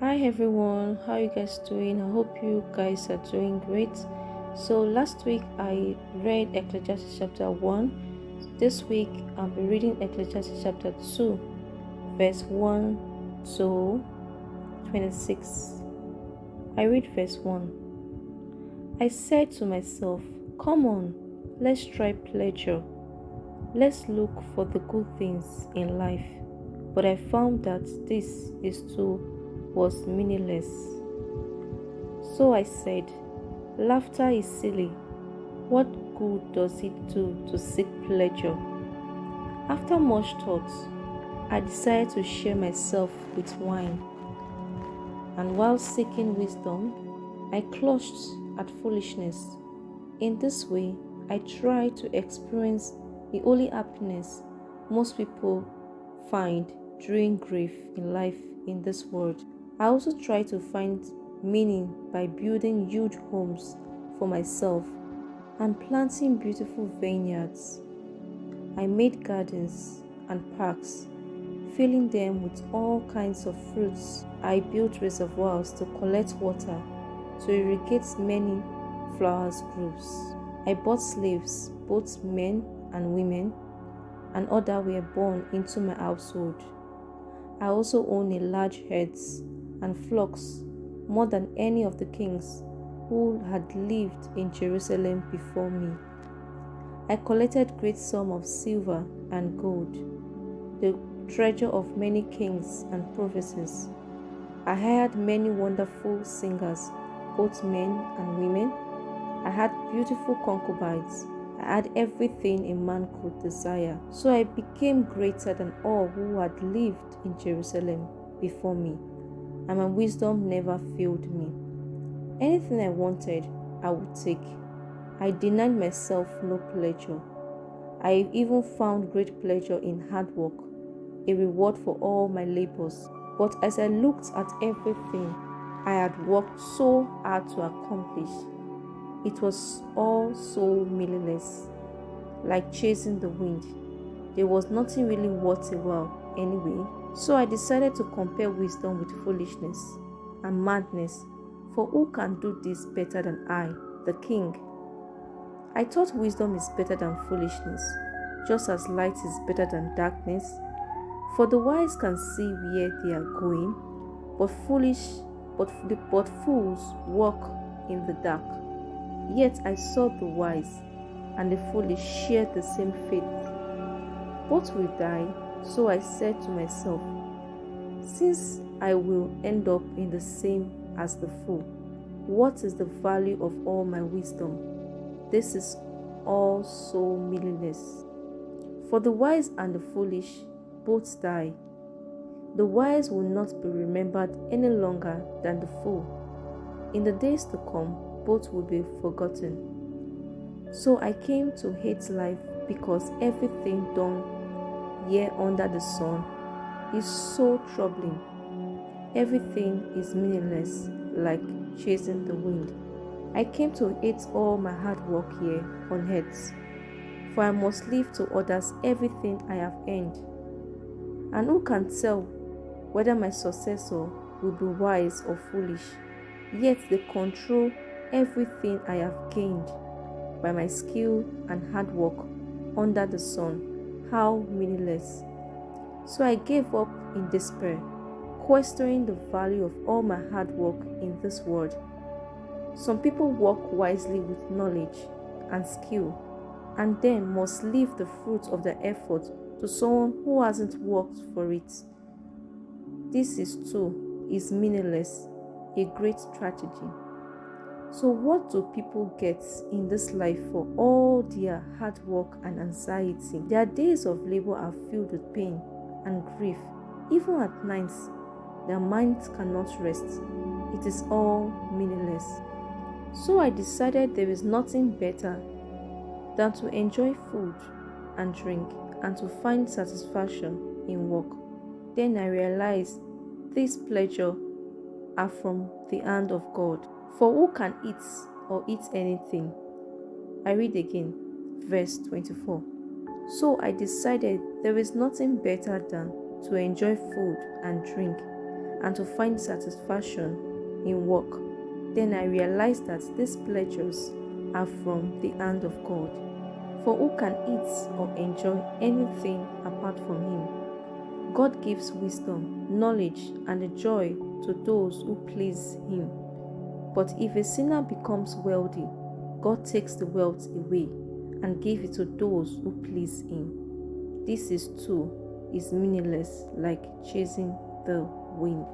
Hi everyone, how you guys doing? I hope you guys are doing great. So last week I read Ecclesiastes Chapter 1. This week I'll be reading Ecclesiastes Chapter 2, verse 1 to 26. I read verse 1. I said to myself, "Come on, let's try pleasure. Let's look for the good things in life." But I found that this is too was meaningless. So I said, "Laughter is silly. What good does it do to seek pleasure?" After much thought, I decided to share myself with wine. And while seeking wisdom, I clutched at foolishness. In this way, I tried to experience the only happiness most people find during grief in life in this world. I also try to find meaning by building huge homes for myself and planting beautiful vineyards. I made gardens and parks, filling them with all kinds of fruits. I built reservoirs to collect water to irrigate many flowers groups. I bought slaves, both men and women, and others were born into my household. I also own a large herds and flocks, more than any of the kings who had lived in Jerusalem before me. I collected great sum of silver and gold, the treasure of many kings and provinces. I hired many wonderful singers, both men and women. I had beautiful concubines. I had everything a man could desire. So I became greater than all who had lived in Jerusalem before me, and my wisdom never failed me. Anything I wanted, I would take. I denied myself no pleasure. I even found great pleasure in hard work, a reward for all my labors. But as I looked at everything I had worked so hard to accomplish, it was all so meaningless, like chasing the wind. There was nothing really worth a while anyway. So I decided to compare wisdom with foolishness and madness, for who can do this better than I, the king? I thought wisdom is better than foolishness, just as light is better than darkness. For the wise can see where they are going, but but fools walk in the dark. Yet I saw the wise and the foolish share the same fate. Both will die, so I said to myself, since I will end up in the same as the fool, what is the value of all my wisdom? This is all so meaningless. For the wise and the foolish both die. The wise will not be remembered any longer than the fool. In the days to come, both will be forgotten. So I came to hate life because everything done here under the sun is so troubling. Everything is meaningless, like chasing the wind. I came to hate all my hard work here on earth, for I must leave to others everything I have earned. And who can tell whether my successor will be wise or foolish? Yet they control everything I have gained by my skill and hard work under the sun. How meaningless. So I gave up in despair, questioning the value of all my hard work in this world. Some people work wisely with knowledge and skill, and then must leave the fruit of their effort to someone who hasn't worked for it. This is too is meaningless, a great tragedy. So what do people get in this life for all their hard work and anxiety? Their days of labor are filled with pain and grief. Even at nights, their minds cannot rest. It is all meaningless. So I decided there is nothing better than to enjoy food and drink and to find satisfaction in work. Then I realized these pleasures are from the hand of God. For who can eat or eat anything? I read again, verse 24. So I decided there is nothing better than to enjoy food and drink and to find satisfaction in work. Then I realized that these pleasures are from the hand of God. For who can eat or enjoy anything apart from Him? God gives wisdom, knowledge, and the joy to those who please Him. But if a sinner becomes wealthy, God takes the wealth away and gives it to those who please Him. This is meaningless, like chasing the wind.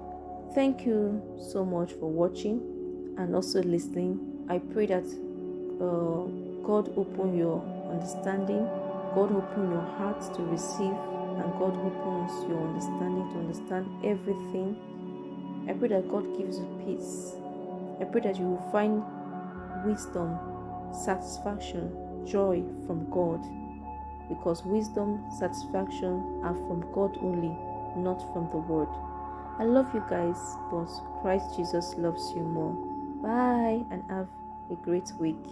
Thank you so much for watching and also listening. I pray that God open your understanding, God open your heart to receive, and God opens your understanding to understand everything. I pray that God gives you peace. I pray that you will find wisdom, satisfaction, joy from God, because wisdom, satisfaction are from God only, not from the world. I love you guys, but Christ Jesus loves you more. Bye and have a great week.